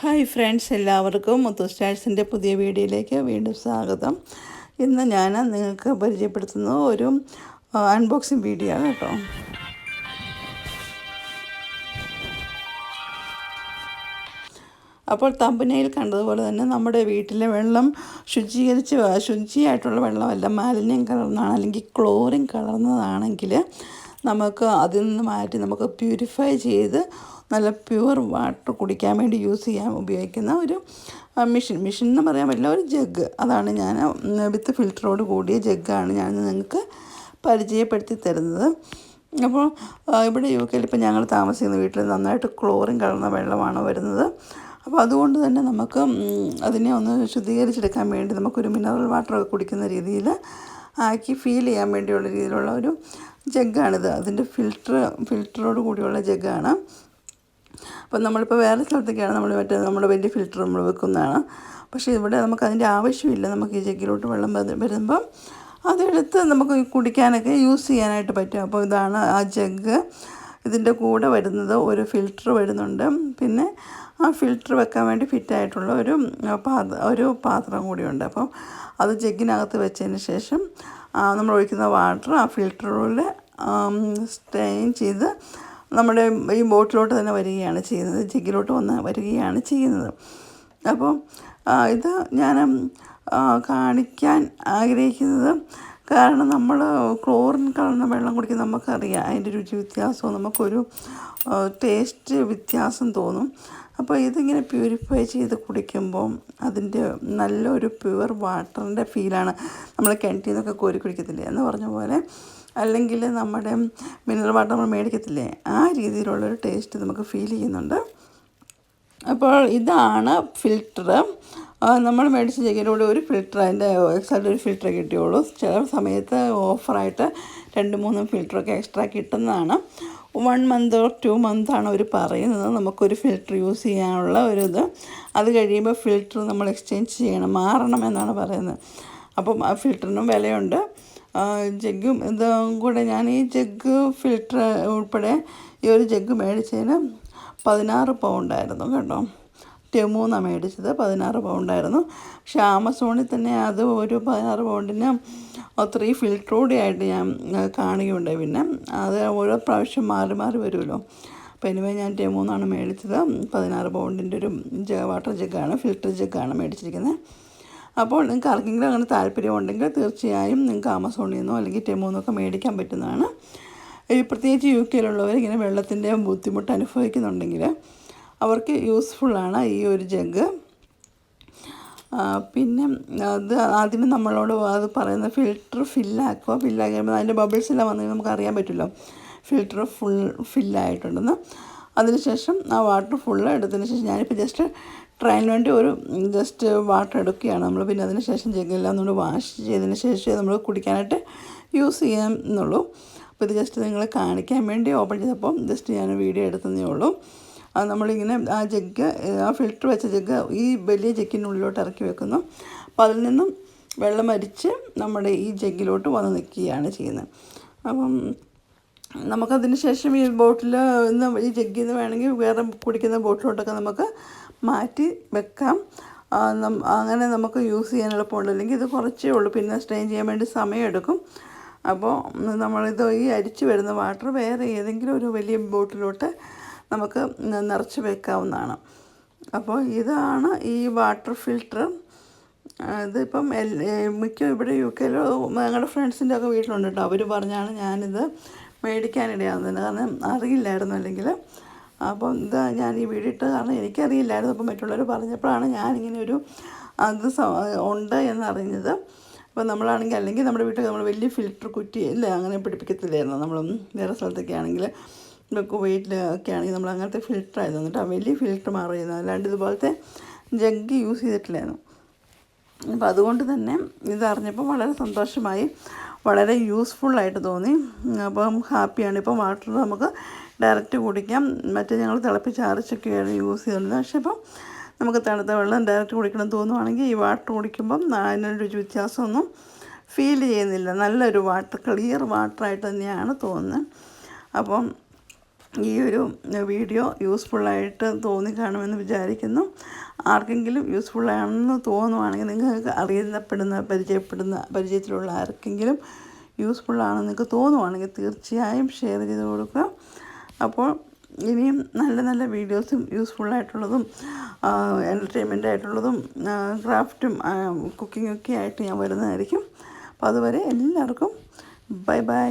Hi friends, എല്ലാവർക്കും മുത്തു സ്റ്റാഴ്സിൻ്റെ പുതിയ വീഡിയോയിലേക്ക് വീണ്ടും സ്വാഗതം. ഇന്ന് ഞാൻ നിങ്ങൾക്ക് പരിചയപ്പെടുത്തുന്ന ഒരു അൺബോക്സിങ് വീഡിയോ ആണ് കേട്ടോ. അപ്പോൾ തമ്പനയിൽ കണ്ടതുപോലെ തന്നെ നമ്മുടെ വീട്ടിലെ വെള്ളം ശുചിയായിട്ടുള്ള വെള്ളമല്ല, മാലിന്യം കലർന്നതാണ് അല്ലെങ്കിൽ ക്ലോറിൻ കലർന്നതാണെങ്കിൽ നമുക്ക് അതിൽ നിന്ന് മാറ്റി നമുക്ക് പ്യൂരിഫൈ ചെയ്ത് നല്ല പ്യുവർ വാട്ടർ കുടിക്കാൻ വേണ്ടി ഉപയോഗിക്കുന്ന ഒരു മെഷീൻ എന്ന് പറയാൻ പറ്റില്ല, ഒരു ജഗ്. അതാണ് ഞാൻ വിത്ത് ഫിൽറ്ററോട് കൂടിയ ജഗ്ഗാണ് ഞാൻ നിങ്ങൾക്ക് പരിചയപ്പെടുത്തി തരുന്നത്. അപ്പോൾ ഇവിടെ UK ഇപ്പോൾ ഞങ്ങൾ താമസിക്കുന്ന വീട്ടിൽ നന്നായിട്ട് ക്ലോറിൻ കലർന്ന വെള്ളമാണ് വരുന്നത്. അപ്പോൾ അതുകൊണ്ട് തന്നെ നമുക്ക് അതിനെ ഒന്ന് ശുദ്ധീകരിച്ചെടുക്കാൻ വേണ്ടി നമുക്കൊരു മിനറൽ വാട്ടറൊക്കെ കുടിക്കുന്ന രീതിയിൽ ആക്കി ഫീൽ ചെയ്യാൻ വേണ്ടിയുള്ള രീതിയിലുള്ള ഒരു ജഗ്ഗാണിത്. അതിൻ്റെ ഫിൽറ്ററോട് കൂടിയുള്ള ജഗ്ഗാണ്. അപ്പം നമ്മളിപ്പോൾ വേറെ സ്ഥലത്തൊക്കെയാണ് നമ്മുടെ വലിയ ഫിൽറ്റർ നമ്മൾ വെക്കുന്നതാണ്. പക്ഷേ ഇവിടെ നമുക്ക് അതിൻ്റെ ആവശ്യമില്ല. നമുക്ക് ഈ ജഗ്ഗിലോട്ട് വെള്ളം വരുമ്പം അതെടുത്ത് നമുക്ക് കുടിക്കാനൊക്കെ യൂസ് ചെയ്യാനായിട്ട് പറ്റും. അപ്പോൾ ഇതാണ് ആ ജഗ്ഗ്. ഇതിൻ്റെ കൂടെ വരുന്നത് ഒരു ഫിൽറ്റർ വരുന്നുണ്ട്. പിന്നെ ആ ഫിൽറ്റർ വെക്കാൻ വേണ്ടി ഫിറ്റായിട്ടുള്ള ഒരു പാത്രം കൂടിയുണ്ട്. അപ്പോൾ അത് ജഗ്ഗിനകത്ത് വെച്ചതിന് ശേഷം നമ്മൾ ഒഴിക്കുന്ന വാട്ടർ ആ ഫിൽറ്ററിൽ സ്ട്രെയിൻ ചെയ്ത് നമ്മുടെ ഈ ബോട്ടിലോട്ട് തന്നെ വരികയാണ് ചെയ്യുന്നത്, ജഗ്ഗിലോട്ട് വരികയാണ് ചെയ്യുന്നത്. അപ്പോൾ ഇത് ഞാൻ കാണിക്കാൻ ആഗ്രഹിക്കുന്നത് കാരണം നമ്മൾ ക്ലോറിൻ കലർന്ന വെള്ളം കുടിക്കുന്ന നമുക്കറിയാം അതിൻ്റെ രുചി വ്യത്യാസവും നമുക്കൊരു ടേസ്റ്റ് വ്യത്യാസം തോന്നും. അപ്പോൾ ഇതിങ്ങനെ പ്യൂരിഫൈ ചെയ്ത് കുടിക്കുമ്പോൾ അതിൻ്റെ നല്ലൊരു പ്യുവർ വാട്ടറിൻ്റെ ഫീലാണ്. നമ്മൾ കിണറ്റിൽ നിന്നൊക്കെ കോരി കുടിക്കത്തില്ലേ എന്ന് പറഞ്ഞ പോലെ, അല്ലെങ്കിൽ നമ്മുടെ മിനറൽ വാട്ടർ നമ്മൾ മേടിക്കത്തില്ലേ, ആ രീതിയിലുള്ളൊരു ടേസ്റ്റ് നമുക്ക് ഫീൽ ചെയ്യുന്നുണ്ട്. അപ്പോൾ ഇതാണ് ഫിൽറ്റർ. നമ്മൾ മേടിച്ച ജഗ്ഗിലൂടെ ഒരു ഫിൽറ്റർ, അതിൻ്റെ എക്സ്ട്രാ ഒരു ഫിൽറ്റർ കിട്ടിയുള്ളൂ. ചില സമയത്ത് ഓഫറായിട്ട് 2-3 ഫിൽറ്ററൊക്കെ എക്സ്ട്രാ കിട്ടുന്നതാണ്. 1 month or 2 month ആണ് അവർ പറയുന്നത് നമുക്കൊരു ഫിൽറ്റർ യൂസ് ചെയ്യാനുള്ള ഇത്. അത് കഴിയുമ്പോൾ ഫിൽറ്റർ നമ്മൾ എക്സ്ചേഞ്ച് ചെയ്യണം, മാറണം എന്നാണ് പറയുന്നത്. അപ്പം ആ ഫിൽറ്ററിനും വിലയുണ്ട്. ജഗ്ഗും ഇതും കൂടെ ഞാൻ ഈ ജഗ്ഗ് ഫിൽറ്റർ ഉൾപ്പെടെ ഈ ഒരു ജഗ്ഗ് മേടിച്ചതിന് 16 പൗണ്ടായിരുന്നു കേട്ടോ. ടെമൂന്നാണ് മേടിച്ചത്, 16 പൗണ്ടായിരുന്നു. പക്ഷേ ആമസോണിൽ തന്നെ അത് ഒരു 16 പൗണ്ടിന് 3 ഫിൽറ്റർ കൂടി ആയിട്ട് ഞാൻ കാണുകയുണ്ടായി. പിന്നെ അത് ഓരോ പ്രാവശ്യം മാറി വരുമല്ലോ. അപ്പോൾ എനിവേ ഞാൻ ടെമൂന്നാണ് മേടിച്ചത്. 16 പൗണ്ടിൻ്റെ ഒരു വാട്ടർ ജഗ്ഗാണ്, ഫിൽറ്റർ ജഗ്ഗാണ് മേടിച്ചിരിക്കുന്നത്. അപ്പോൾ നിങ്ങൾക്ക് ആർക്കെങ്കിലും അങ്ങനെ താല്പര്യമുണ്ടെങ്കിൽ തീർച്ചയായും നിങ്ങൾക്ക് ആമസോണിൽ നിന്നോ അല്ലെങ്കിൽ ടെമൂന്നൊക്കെ മേടിക്കാൻ പറ്റുന്നതാണ്. പ്രത്യേകിച്ച് UK ഇങ്ങനെ വെള്ളത്തിൻ്റെ ബുദ്ധിമുട്ട് അനുഭവിക്കുന്നുണ്ടെങ്കിൽ അവർക്ക് യൂസ്ഫുള്ളാണ് ഈ ഒരു ജഗ്ഗ്. പിന്നെ അത് ആദ്യമേ നമ്മളോട് അത് പറയുന്ന ഫിൽറ്റർ ഫില്ലാക്കുമ്പോൾ അതിൻ്റെ ബബിൾസെല്ലാം വന്നെങ്കിൽ നമുക്ക് അറിയാൻ പറ്റുമല്ലോ ഫിൽറ്റർ ഫില്ലായിട്ടുണ്ടെന്ന്. അതിനുശേഷം ആ വാട്ടർ ഫുള്ള് എടുത്തതിന് ശേഷം ഞാനിപ്പോൾ ജസ്റ്റ് ട്രയലിന് വേണ്ടി ജസ്റ്റ് വാട്ടർ എടുക്കുകയാണ് നമ്മൾ. പിന്നെ അതിന് ശേഷം ജഗ്ഗെല്ലാം നമ്മൾ വാഷ് ചെയ്തതിന് ശേഷം നമ്മൾ കുടിക്കാനായിട്ട് യൂസ് ചെയ്യാമെന്നുള്ളൂ. അപ്പോൾ ഇത് ജസ്റ്റ് നിങ്ങളെ കാണിക്കാൻ വേണ്ടി ഓപ്പൺ ചെയ്തപ്പോൾ ജസ്റ്റ് ഞാൻ വീഡിയോ എടുത്തതേ ഉള്ളൂ. നമ്മളിങ്ങനെ ആ ജഗ്ഗ്, ആ ഫിൽറ്റർ വെച്ച ജഗ്ഗ് ഈ വലിയ ജഗ്ഗിനുള്ളിലോട്ട് ഇറക്കി വെക്കുന്നു. അപ്പോൾ അതിൽ നിന്നും വെള്ളം അരിച്ച് നമ്മുടെ ഈ ജഗ്ഗിലോട്ട് വന്ന് നിൽക്കുകയാണ് ചെയ്യുന്നത്. അപ്പം നമുക്കതിന് ശേഷം ഈ ബോട്ടിൽ ഈ ജഗ്ഗിൽ നിന്ന് വേണമെങ്കിൽ വേറെ കുടിക്കുന്ന ബോട്ടിലോട്ടൊക്കെ നമുക്ക് മാറ്റി വെക്കാം. അങ്ങനെ നമുക്ക് യൂസ് ചെയ്യാൻ എളുപ്പമുണ്ട്. അല്ലെങ്കിൽ ഇത് കുറച്ചേ ഉള്ളൂ, പിന്നെ സ്ട്രെയിൻ ചെയ്യാൻ വേണ്ടി സമയമെടുക്കും. അപ്പോൾ നമ്മളിത് ഈ അരിച്ച് വരുന്ന വാട്ടർ വേറെ ഏതെങ്കിലും ഒരു വലിയ ബോട്ടിലോട്ട് നമുക്ക് നിറച്ച് വെക്കാവുന്നതാണ്. അപ്പോൾ ഇതാണ് ഈ വാട്ടർ ഫിൽറ്റർ. ഇതിപ്പം ഇവിടെ UK ഞങ്ങളുടെ ഫ്രണ്ട്സിൻ്റെ ഒക്കെ വീട്ടിലുണ്ട് കേട്ടോ. അവർ പറഞ്ഞാണ് ഞാനിത് മേടിക്കാനിടയാകുന്നത്, കാരണം അറിയില്ലായിരുന്നു അല്ലെങ്കിൽ. അപ്പം ഞാൻ ഈ വീഡിയോ ഇട്ടത് കാരണം എനിക്കറിയില്ലായിരുന്നു. അപ്പം മറ്റുള്ളവർ പറഞ്ഞപ്പോഴാണ് ഞാനിങ്ങനെ അത് ഉണ്ട് എന്നറിഞ്ഞത്. അപ്പോൾ നമ്മളാണെങ്കിൽ അല്ലെങ്കിൽ നമ്മുടെ വീട്ടിൽ നമ്മൾ വലിയ ഫിൽറ്റർ കുറ്റി ഇല്ല അങ്ങനെ പിടിപ്പിക്കത്തില്ലായിരുന്നു. നമ്മൾ വേറെ സ്ഥലത്തൊക്കെ ആണെങ്കിൽ കുവൈറ്റിലൊക്കെ ആണെങ്കിൽ നമ്മൾ അങ്ങനത്തെ ഫിൽറ്റർ ആയിരുന്നു എന്നിട്ട് ആ വലിയ ഫിൽറ്റർ മാറിയിരുന്നു. അല്ലാണ്ട് ഇതുപോലത്തെ ജഗ്ഗ് യൂസ് ചെയ്തിട്ടില്ലായിരുന്നു. അപ്പോൾ അതുകൊണ്ട് തന്നെ ഇതറിഞ്ഞപ്പോൾ വളരെ സന്തോഷമായി, വളരെ യൂസ്ഫുള്ളായിട്ട് തോന്നി. അപ്പം ഹാപ്പിയാണ്. ഇപ്പം വാട്ടർ നമുക്ക് ഡയറക്റ്റ് കുടിക്കാം. മറ്റേ ഞങ്ങൾ തിളപ്പിച്ചാറിച്ചൊക്കെയാണ് യൂസ് ചെയ്തിരുന്നത്. പക്ഷേ ഇപ്പം നമുക്ക് തണുത്ത വെള്ളം ഡയറക്റ്റ് കുടിക്കണം തോന്നുവാണെങ്കിൽ ഈ വാട്ടർ കുടിക്കുമ്പം അതിനൊരു രുചി വ്യത്യാസമൊന്നും ഫീൽ ചെയ്യുന്നില്ല. നല്ലൊരു വാട്ടർ, ക്ലിയർ വാട്ടറായിട്ട് തന്നെയാണ് തോന്നുന്നത്. അപ്പം ഈ ഒരു വീഡിയോ യൂസ്ഫുള്ളായിട്ട് തോന്നിക്കാണുമെന്ന് വിചാരിക്കുന്നു. ആർക്കെങ്കിലും യൂസ്ഫുള്ളാണെന്ന് തോന്നുവാണെങ്കിൽ, നിങ്ങൾക്ക് പരിചയത്തിലുള്ള ആർക്കെങ്കിലും യൂസ്ഫുള്ളാണെന്ന് നിങ്ങൾക്ക് തോന്നുവാണെങ്കിൽ തീർച്ചയായും ഷെയർ ചെയ്ത് കൊടുക്കുക. അപ്പോൾ ഇനിയും നല്ല നല്ല വീഡിയോസും യൂസ്ഫുള്ളായിട്ടുള്ളതും എൻ്റർടൈൻമെൻ്റ് ആയിട്ടുള്ളതും ക്രാഫ്റ്റും കുക്കിങ്ങൊക്കെ ആയിട്ട് ഞാൻ വരുന്നതായിരിക്കും. അപ്പോൾ അതുവരെ എല്ലാവർക്കും ബൈ ബൈ.